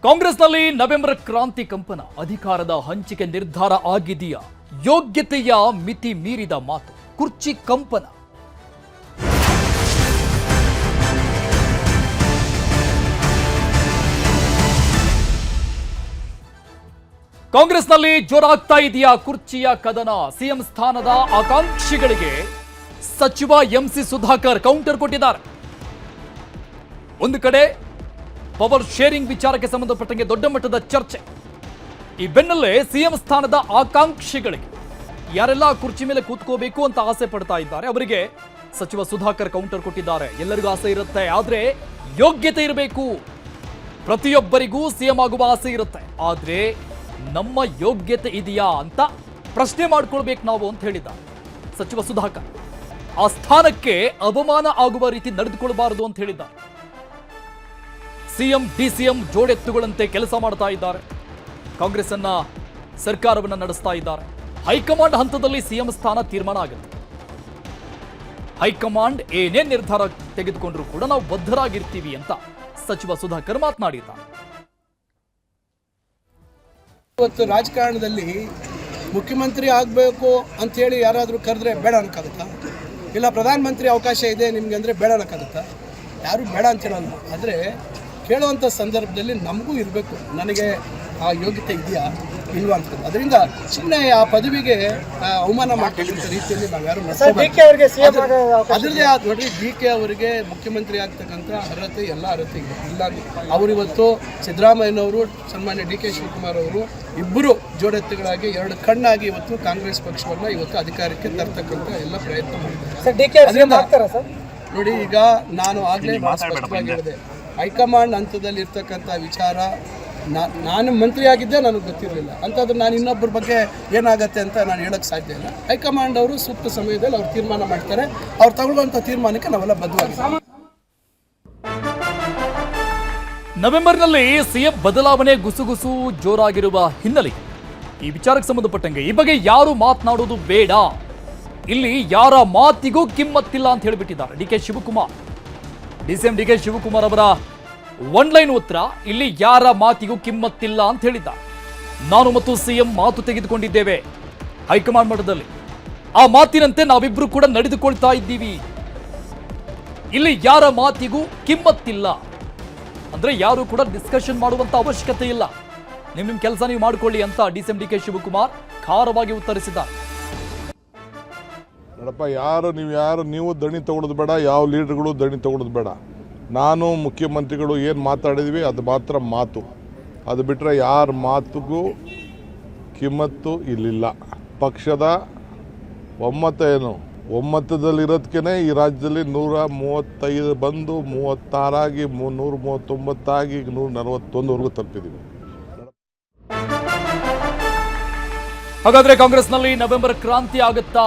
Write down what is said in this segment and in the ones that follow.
ಕಾಂಗ್ರೆಸ್ನಲ್ಲಿ ನವೆಂಬರ್ ಕ್ರಾಂತಿ ಕಂಪನ. ಅಧಿಕಾರದ ಹಂಚಿಕೆ ನಿರ್ಧಾರ ಆಗಿದೆಯಾ? ಯೋಗ್ಯತೆಯ ಮಿತಿ ಮೀರಿದ ಮಾತು, ಕುರ್ಚಿ ಕಂಪನ. ಕಾಂಗ್ರೆಸ್ನಲ್ಲಿ ಜೋರಾಗ್ತಾ ಇದೆಯಾ ಕುರ್ಚಿಯ ಕದನ? ಸಿಎಂ ಸ್ಥಾನದ ಆಕಾಂಕ್ಷಿಗಳಿಗೆ ಸಚಿವ ಎಂಸಿ ಸುಧಾಕರ್ ಕೌಂಟರ್ ಕೊಟ್ಟಿದ್ದಾರೆ. ಒಂದು ಕಡೆ ಪವರ್ ಶೇರಿಂಗ್ ವಿಚಾರಕ್ಕೆ ಸಂಬಂಧಪಟ್ಟಂಗೆ ದೊಡ್ಡ ಮಟ್ಟದ ಚರ್ಚೆ. ಈ ಬೆನ್ನಲ್ಲೇ ಸಿಎಂ ಸ್ಥಾನದ ಆಕಾಂಕ್ಷಿಗಳಿಗೆ ಯಾರೆಲ್ಲ ಕುರ್ಚಿ ಮೇಲೆ ಕೂತ್ಕೋಬೇಕು ಅಂತ ಆಸೆ ಪಡ್ತಾ ಇದ್ದಾರೆ ಅವರಿಗೆ ಸಚಿವ ಸುಧಾಕರ್ ಕೌಂಟರ್ ಕೊಟ್ಟಿದ್ದಾರೆ. ಎಲ್ಲರಿಗೂ ಆಸೆ ಇರುತ್ತೆ, ಆದ್ರೆ ಯೋಗ್ಯತೆ ಇರಬೇಕು. ಪ್ರತಿಯೊಬ್ಬರಿಗೂ ಸಿಎಂ ಆಗುವ ಆಸೆ ಇರುತ್ತೆ, ಆದ್ರೆ ನಮ್ಮ ಯೋಗ್ಯತೆ ಇದೆಯಾ ಅಂತ ಪ್ರಶ್ನೆ ಮಾಡ್ಕೊಳ್ಬೇಕು ನಾವು ಅಂತ ಹೇಳಿದ್ದಾರೆ ಸಚಿವ ಸುಧಾಕರ್. ಆ ಸ್ಥಾನಕ್ಕೆ ಅವಮಾನ ಆಗುವ ರೀತಿ ನಡೆದುಕೊಳ್ಳಬಾರದು ಅಂತ ಹೇಳಿದ್ದಾರೆ. ಸಿಎಂ ಡಿಸಿಎಂ ಜೋಡೆತ್ತುಗಳಂತೆ ಕೆಲಸ ಮಾಡ್ತಾ ಇದ್ದಾರೆ. ಕಾಂಗ್ರೆಸ್ ಅನ್ನ ಸರ್ಕಾರವನ್ನ ನಡೆಸ್ತಾ ಇದ್ದಾರೆ. ಹೈಕಮಾಂಡ್ ಹಂತದಲ್ಲಿ ಸಿಎಂ ಸ್ಥಾನ ತೀರ್ಮಾನ ಆಗುತ್ತೆ. ಹೈಕಮಾಂಡ್ ಏನೇ ನಿರ್ಧಾರ ತೆಗೆದುಕೊಂಡ್ರು ಕೂಡ ನಾವು ಬದ್ಧರಾಗಿರ್ತೀವಿ ಅಂತ ಸಚಿವ ಸುಧಾಕರ್ ಮಾತನಾಡಿದ್ದಾರೆ. ಇವತ್ತು ರಾಜಕಾರಣದಲ್ಲಿ ಮುಖ್ಯಮಂತ್ರಿ ಆಗಬೇಕು ಅಂತೇಳಿ ಯಾರಾದರೂ ಕರೆದ್ರೆ ಬೇಡ ಅನ್ನಕ್ಕಾಗುತ್ತಾ? ಇಲ್ಲ ಪ್ರಧಾನಮಂತ್ರಿ ಅವಕಾಶ ಇದೆ ನಿಮಗೆ ಅಂದರೆ ಬೇಡ ಅನ್ನಕ್ಕಾಗುತ್ತಾ? ಯಾರು ಬೇಡ ಅಂತ ಹೇಳಲ್ಲ. ಆದರೆ ಕೇಳುವಂಥ ಸಂದರ್ಭದಲ್ಲಿ ನಮಗೂ ಇರಬೇಕು, ನನಗೆ ಆ ಯೋಗ್ಯತೆ ಇದೆಯಾ ಇಲ್ವಾ ಅಂತ. ಅದರಿಂದ ಸುಮ್ಮನೆ ಆ ಪದವಿಗೆ ಅವಮಾನ ಮಾಡ್ಕೊಳ್ಳುವಂಥ ರೀತಿಯಲ್ಲಿ ನಾವು ಯಾರು ಅದರದೇ ಆದ ನೋಡ್ರಿ. DK ಅವರಿಗೆ ಮುಖ್ಯಮಂತ್ರಿ ಆಗ್ತಕ್ಕಂಥ ಅರ್ಹತೆ ಎಲ್ಲ ಅರ್ಹತೆ ಇದೆ. ಇಲ್ಲ ಅವರಿವತ್ತು ಸಿದ್ದರಾಮಯ್ಯನವರು, ಸನ್ಮಾನ್ಯ DK ಶಿವಕುಮಾರ್ ಅವರು ಇಬ್ಬರು ಜೋಡೆತ್ತುಗಳಾಗಿ ಎರಡು ಕಣ್ಣಾಗಿ ಇವತ್ತು ಕಾಂಗ್ರೆಸ್ ಪಕ್ಷವನ್ನು ಇವತ್ತು ಅಧಿಕಾರಕ್ಕೆ ತರ್ತಕ್ಕಂಥ ಎಲ್ಲ ಪ್ರಯತ್ನ ಮಾಡಿದ್ದಾರೆ. ನೋಡಿ, ಈಗ ನಾನು ಆಗಲೇ ಸ್ಪಷ್ಟವಾಗಿ ಹೇಳಿದೆ, ಹೈಕಮಾಂಡ್ ಹಂತದಲ್ಲಿ ಇರ್ತಕ್ಕಂಥ ವಿಚಾರ ನಾನು ಮಂತ್ರಿ ಆಗಿದ್ದೆ, ನನಗೆ ಗೊತ್ತಿರಲಿಲ್ಲ ಅಂಥದ್ದು ನಾನು ಇನ್ನೊಬ್ಬರ ಬಗ್ಗೆ ಏನಾಗತ್ತೆ ಅಂತ ನಾನು ಹೇಳೋಕ್ಕೆ ಸಾಧ್ಯ ಇಲ್ಲ. ಹೈಕಮಾಂಡ್ ಅವರು ಸೂಕ್ತ ಸಮಯದಲ್ಲಿ ಅವ್ರು ತೀರ್ಮಾನ ಮಾಡ್ತಾರೆ. ಅವ್ರು ತಗೊಳ್ಳುವಂಥ ತೀರ್ಮಾನಕ್ಕೆ ನಾವೆಲ್ಲ ಬದ್ಧವಾಗಿದ್ದೀವಿ. ನವೆಂಬರ್ನಲ್ಲಿ ಸಿಎಂ ಬದಲಾವಣೆ ಗುಸುಗುಸು ಜೋರಾಗಿರುವ ಹಿನ್ನೆಲೆ ಈ ವಿಚಾರಕ್ಕೆ ಸಂಬಂಧಪಟ್ಟಂಗೆ ಈ ಬಗ್ಗೆ ಯಾರು ಮಾತನಾಡೋದು ಬೇಡ, ಇಲ್ಲಿ ಯಾರ ಮಾತಿಗೂ ಕಿಮ್ಮತ್ತಿಲ್ಲ ಅಂತ ಹೇಳಿಬಿಟ್ಟಿದ್ದಾರೆ DK Shivakumar. DCM DK Shivakumar ಅವರ ಒನ್ಲೈನ್ ಉತ್ತರ, ಇಲ್ಲಿ ಯಾರ ಮಾತಿಗೂ ಕಿಮ್ಮತ್ತಿಲ್ಲ ಅಂತ ಹೇಳಿದ್ದಾರೆ. ನಾನು ಮತ್ತು ಸಿಎಂ ಮಾತು ತೆಗೆದುಕೊಂಡಿದ್ದೇವೆ ಹೈಕಮಾಂಡ್ ಮಟ್ಟದಲ್ಲಿ, ಆ ಮಾತಿನಂತೆ ನಾವಿಬ್ರು ಕೂಡ ನಡೆದುಕೊಳ್ತಾ ಇದ್ದೀವಿ. ಇಲ್ಲಿ ಯಾರ ಮಾತಿಗೂ ಕಿಮ್ಮತ್ತಿಲ್ಲ ಅಂದ್ರೆ ಯಾರು ಕೂಡ ಡಿಸ್ಕಷನ್ ಮಾಡುವಂತ ಅವಶ್ಯಕತೆ ಇಲ್ಲ. ನಿಮ್ಮ ಕೆಲಸ ನೀವು ಮಾಡಿಕೊಳ್ಳಿ ಅಂತ ಡಿಸಿಎಂ DK ಶಿವಕುಮಾರ್ ಖಾರವಾಗಿ ಉತ್ತರಿಸಿದ್ದಾರೆ. ನೋಡಪ್ಪ, ನೀವು ದಣಿ ತಗೊಳ್ಳೋದು ಬೇಡ, ಯಾವ ಲೀಡರ್ಗಳು ದಣಿ ತಗೊಳ್ಳೋದು ಬೇಡ. ನಾನು ಮುಖ್ಯಮಂತ್ರಿಗಳು ಏನು ಮಾತಾಡಿದ್ವಿ ಅದು ಮಾತ್ರ ಮಾತು. ಅದು ಬಿಟ್ಟರೆ ಯಾರ ಮಾತಿಗೂ ಕಿಮ್ಮತ್ತು ಇಲ್ಲಿಲ್ಲ. ಪಕ್ಷದ ಒಮ್ಮತ ಏನು, ಒಮ್ಮತದಲ್ಲಿರೋದಕ್ಕೆ ಈ ರಾಜ್ಯದಲ್ಲಿ 135 ಬಂದು 36 ಆಗಿ 139 ಆಗಿ 141ವರೆಗೂ ತಲುಪಿದ್ದೀವಿ. ಹಾಗಾದ್ರೆ ಕಾಂಗ್ರೆಸ್ನಲ್ಲಿ ನವೆಂಬರ್ ಕ್ರಾಂತಿ ಆಗುತ್ತಾ?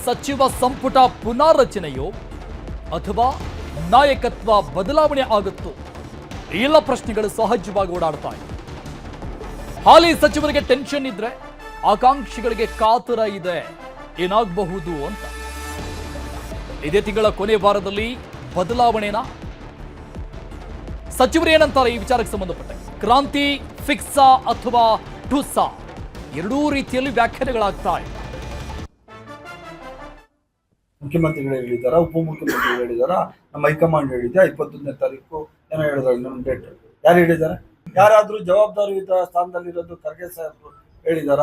ಸಚಿವ ಸಂಪುಟ ಪುನಾರಚನೆಯೋ ಅಥವಾ ನಾಯಕತ್ವ ಬದಲಾವಣೆ ಆಗುತ್ತೋ? ಎಲ್ಲ ಪ್ರಶ್ನೆಗಳು ಸಹಜವಾಗಿ ಓಡಾಡ್ತಾ ಇದೆ. ಹಾಲಿ ಸಚಿವರಿಗೆ ಟೆನ್ಷನ್ ಇದ್ರೆ ಆಕಾಂಕ್ಷಿಗಳಿಗೆ ಕಾತರ ಇದೆ, ಏನಾಗಬಹುದು ಅಂತ. ಇದೇ ತಿಂಗಳ ಕೊನೆ ವಾರದಲ್ಲಿ ಬದಲಾವಣೆನಾ? ಸಚಿವರು ಏನಂತಾರೆ ಈ ವಿಚಾರಕ್ಕೆ ಸಂಬಂಧಪಟ್ಟ? ಕ್ರಾಂತಿ ಫಿಕ್ಸಾ ಅಥವಾ ಟುಸ್ಸಾ? ಎರಡೂ ರೀತಿಯಲ್ಲಿ ವ್ಯಾಖ್ಯಾನಗಳಾಗ್ತಾ ಇದೆ. ಮುಖ್ಯಮಂತ್ರಿಗಳು ಹೇಳಿದಾರ, ಉಪಮುಖ್ಯಮಂತ್ರಿಗಳು ಹೇಳಿದಾರ, ನಮ್ಮ ಹೈಕಮಾಂಡ್ ಹೇಳಿದೆ 21ನೇ ತಾರೀಕು ಏನೋ ಹೇಳಿದಾರೆ. ಇನ್ನೊಂದು ಡೇಟ್ ಯಾರು ಹೇಳಿದ್ದಾರೆ? ಯಾರಾದ್ರೂ ಜವಾಬ್ದಾರಿಯುತ ಸ್ಥಾನದಲ್ಲಿರೋದು ಖರ್ಗೆ ಸಾಹೇಬ್ರು ಹೇಳಿದಾರ,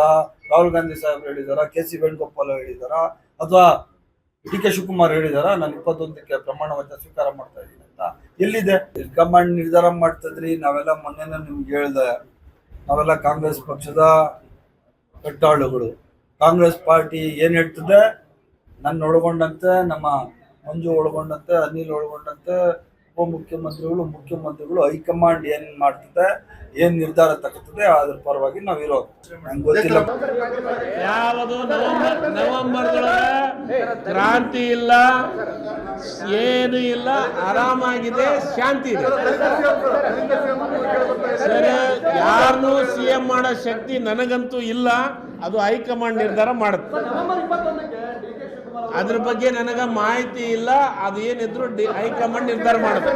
ರಾಹುಲ್ ಗಾಂಧಿ ಸಾಹೇಬ್ರು ಹೇಳಿದಾರ, KC ವೇಣುಗೋಪಾಲ್ ಹೇಳಿದಾರ, ಅಥವಾ DK ಶಿವಕುಮಾರ್ ಹೇಳಿದಾರ ನಾನು 21ಕ್ಕೆ ಪ್ರಮಾಣ ವಚನ ಸ್ವೀಕಾರ ಮಾಡ್ತಾ ಇದ್ದೀನಿ ಅಂತ? ಎಲ್ಲಿದೆ? ಹೈಕಮಾಂಡ್ ನಿರ್ಧಾರ ಮಾಡ್ತಿದ್ರಿ. ನಾವೆಲ್ಲ ಮೊನ್ನೆ ನಿಮ್ಗೆ ಹೇಳ್ದೆ, ನಾವೆಲ್ಲ ಕಾಂಗ್ರೆಸ್ ಪಕ್ಷದ ಕಟ್ಟಾಳುಗಳು. ಕಾಂಗ್ರೆಸ್ ಪಾರ್ಟಿ ಏನ್ ಹೇಳ್ತದೆ, ನನ್ನ ಒಳಗೊಂಡಂತೆ, ನಮ್ಮ ಮಂಜು ಒಳಗೊಂಡಂತೆ, ಅನಿಲ್ ಒಳಗೊಂಡಂತೆ ಉಪಮುಖ್ಯಮಂತ್ರಿಗಳು, ಮುಖ್ಯಮಂತ್ರಿಗಳು, ಹೈಕಮಾಂಡ್ ಏನ್ ಮಾಡ್ತದೆ, ಏನ್ ನಿರ್ಧಾರ ತಗೋತದೆ ಅದ್ರ ಪರವಾಗಿ ನಾವಿರೋದು. ನಂಗೆ ಗೊತ್ತಿಲ್ಲ ಯಾವುದು ನವೆಂಬರ್ದೊಳಗೆ ಕ್ರಾಂತಿ ಇಲ್ಲ, ಏನು ಇಲ್ಲ, ಆರಾಮಾಗಿದೆ, ಶಾಂತಿ ಇದೆ. ಸರಿ, ಯಾರನ್ನೂ CM ಮಾಡೋ ಶಕ್ತಿ ನನಗಂತೂ ಇಲ್ಲ. ಅದು ಹೈಕಮಾಂಡ್ ನಿರ್ಧಾರ ಮಾಡುತ್ತೆ. ಅದ್ರ ಬಗ್ಗೆ ನನಗೆ ಮಾಹಿತಿ ಇಲ್ಲ. ಅದು ಏನಿದ್ರು ಹೈಕಮಾಂಡ್ ನಿರ್ಧಾರ ಮಾಡುತ್ತೆ.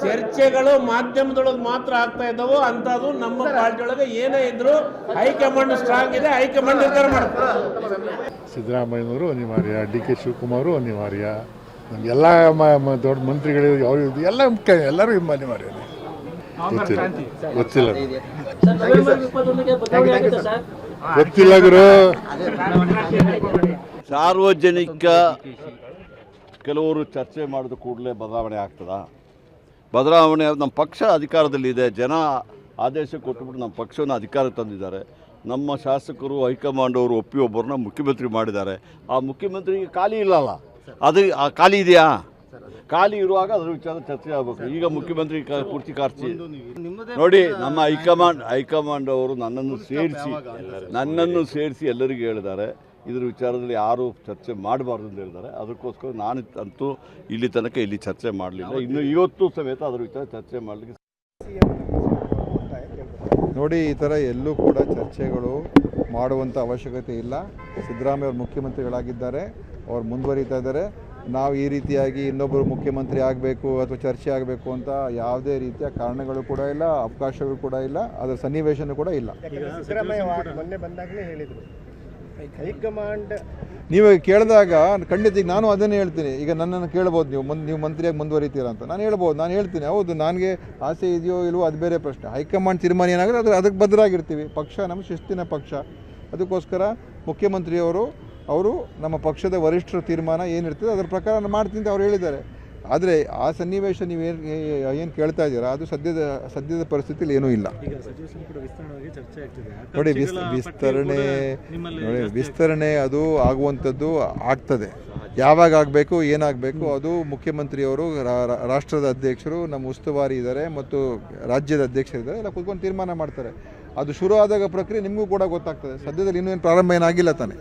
ಚರ್ಚೆಗಳು ಮಾಧ್ಯಮದೊಳಗೆ ಮಾತ್ರ ಆಗ್ತಾ ಇದ್ದಾವೋ ಅಂಥದ್ದು ನಮ್ಮ ಪಾರ್ಟಿ ಒಳಗೆ ಏನೇ ಇದ್ರು ಹೈಕಮಾಂಡ್ ಸ್ಟ್ರಾಂಗ್ ಇದೆ, ಹೈಕಮಾಂಡ್ ನಿರ್ಧಾರ ಮಾಡ್ತಾರೆ. ಸಿದ್ದರಾಮಯ್ಯನವರು ಅನಿವಾರ್ಯ, ಡಿ ಕೆ ಶಿವಕುಮಾರು ಅನಿವಾರ್ಯ, ನಮಗೆಲ್ಲ ದೊಡ್ಡ ಮಂತ್ರಿಗಳು ಅವರು ಎಲ್ಲ ಮುಖ್ಯ, ಎಲ್ಲರೂ ಅನಿವಾರ್ಯ. ಗೊತ್ತಿಲ್ಲ ಗೊತ್ತಿಲ್ಲ ಗುರು. ಸಾರ್ವಜನಿಕ ಕೆಲವರು ಚರ್ಚೆ ಮಾಡಿದ ಕೂಡಲೇ ಬದಲಾವಣೆ ಆಗ್ತದಾ? ಬದಲಾವಣೆ ನಮ್ಮ ಪಕ್ಷ ಅಧಿಕಾರದಲ್ಲಿದೆ, ಜನ ಆದೇಶ ಕೊಟ್ಟುಬಿಟ್ಟು ನಮ್ಮ ಪಕ್ಷವನ್ನು ಅಧಿಕಾರಕ್ಕೆ ತಂದಿದ್ದಾರೆ. ನಮ್ಮ ಶಾಸಕರು ಹೈಕಮಾಂಡ್ ಅವರು ಒಪ್ಪಿ ಒಬ್ಬರನ್ನ ಮುಖ್ಯಮಂತ್ರಿ ಮಾಡಿದ್ದಾರೆ. ಆ ಮುಖ್ಯಮಂತ್ರಿಗೆ ಖಾಲಿ ಇಲ್ಲಲ್ಲ, ಅದು ಆ ಖಾಲಿ ಇದೆಯಾ? ಖಾಲಿ ಇರುವಾಗ ಅದ್ರ ವಿಚಾರ ಚರ್ಚೆ ಆಗಬೇಕು. ಈಗ ಮುಖ್ಯಮಂತ್ರಿ ಕುರ್ಚಿ ಕಾರ್ಚಿ ನೋಡಿ, ನಮ್ಮ ಹೈಕಮಾಂಡ್ ಅವರು ನನ್ನನ್ನು ಸೇರಿಸಿ ಎಲ್ಲರಿಗೂ ಹೇಳಿದ್ದಾರೆ, ಇದ್ರ ವಿಚಾರದಲ್ಲಿ ಯಾರೂ ಚರ್ಚೆ ಮಾಡಬಾರ್ದು ಅಂತ ಹೇಳಿದ್ದಾರೆ. ಅದಕ್ಕೋಸ್ಕರ ನಾನು ಅಂತೂ ಇಲ್ಲಿ ತನಕ ಚರ್ಚೆ ಮಾಡಲಿಲ್ಲ. ಇನ್ನು ಇವತ್ತು ಸಮೇತ ಅದರ ವಿಚಾರ ಚರ್ಚೆ ಮಾಡಲಿಕ್ಕೆ ನೋಡಿ, ಈ ಥರ ಎಲ್ಲೂ ಕೂಡ ಚರ್ಚೆಗಳು ಮಾಡುವಂಥ ಅವಶ್ಯಕತೆ ಇಲ್ಲ. ಸಿದ್ದರಾಮಯ್ಯ ಅವರು ಮುಖ್ಯಮಂತ್ರಿಗಳಾಗಿದ್ದಾರೆ, ಅವ್ರು ಮುಂದುವರಿತಾ ಇದ್ದಾರೆ. ನಾವು ಈ ರೀತಿಯಾಗಿ ಇನ್ನೊಬ್ಬರು ಮುಖ್ಯಮಂತ್ರಿ ಆಗಬೇಕು ಅಥವಾ ಚರ್ಚೆ ಆಗಬೇಕು ಅಂತ ಯಾವುದೇ ರೀತಿಯ ಕಾರಣಗಳು ಕೂಡ ಇಲ್ಲ, ಅವಕಾಶಗಳು ಕೂಡ ಇಲ್ಲ, ಅದರ ಸನ್ನಿವೇಶನೂ ಕೂಡ ಇಲ್ಲ. ಮೊನ್ನೆ ಬಂದಾಗಲೇ ಹೇಳಿದರು ಹೈಕಮಾಂಡ್. ನೀವು ಕೇಳಿದಾಗ ಖಂಡಿತ ಈಗ ನಾನು ಅದನ್ನೇ ಹೇಳ್ತೀನಿ. ಈಗ ನನ್ನನ್ನು ಕೇಳ್ಬೋದು, ನೀವು ಮಂತ್ರಿಯಾಗಿ ಮುಂದುವರಿತೀರಾ ಅಂತ ನಾನು ಹೇಳ್ಬೋದು. ನಾನು ಹೇಳ್ತೀನಿ, ಹೌದು, ನನಗೆ ಆಸೆ ಇದೆಯೋ ಇಲ್ವೋ ಅದು ಬೇರೆ ಪ್ರಶ್ನೆ. ಹೈಕಮಾಂಡ್ ತೀರ್ಮಾನ ಏನಾಗುತ್ತೆ ಅದಕ್ಕೆ ಬದ್ಧರಾಗಿರ್ತೀವಿ. ಪಕ್ಷ ನಮ್ಮ ಶಿಸ್ತಿನ ಪಕ್ಷ. ಅದಕ್ಕೋಸ್ಕರ ಮುಖ್ಯಮಂತ್ರಿಯವರು ನಮ್ಮ ಪಕ್ಷದ ವರಿಷ್ಠರ ತೀರ್ಮಾನ ಏನಿರ್ತದೆ ಅದರ ಪ್ರಕಾರ ನಾನು ಮಾಡ್ತೀನಿ ಅಂತ ಅವ್ರು ಹೇಳಿದ್ದಾರೆ. ಆದರೆ ಆ ಸನ್ನಿವೇಶ ಏನು ಕೇಳ್ತಾ ಇದ್ದೀರಾ, ಅದು ಸದ್ಯದ ಪರಿಸ್ಥಿತಿಯಲ್ಲಿ ಏನೂ ಇಲ್ಲ. ನೋಡಿ, ವಿಸ್ತರಣೆ ಅದು ಆಗುವಂಥದ್ದು ಆಗ್ತದೆ. ಯಾವಾಗ ಆಗಬೇಕು, ಏನಾಗಬೇಕು, ಅದು ಮುಖ್ಯಮಂತ್ರಿಯವರು, ರಾಷ್ಟ್ರದ ಅಧ್ಯಕ್ಷರು, ನಮ್ಮ ಉಸ್ತುವಾರಿ ಇದ್ದಾರೆ ಮತ್ತು ರಾಜ್ಯದ ಅಧ್ಯಕ್ಷರಿದ್ದಾರೆ, ಎಲ್ಲ ಕೂತ್ಕೊಂಡು ತೀರ್ಮಾನ ಮಾಡ್ತಾರೆ. ಅದು ಶುರು ಆದಾಗ ಪ್ರಕ್ರಿಯೆ ನಿಮಗೂ ಕೂಡ ಗೊತ್ತಾಗ್ತದೆ. ಸದ್ಯದಲ್ಲಿ ಇನ್ನೂ ಏನು ಪ್ರಾರಂಭ ಏನಾಗಿಲ್ಲ ತಾನೆ.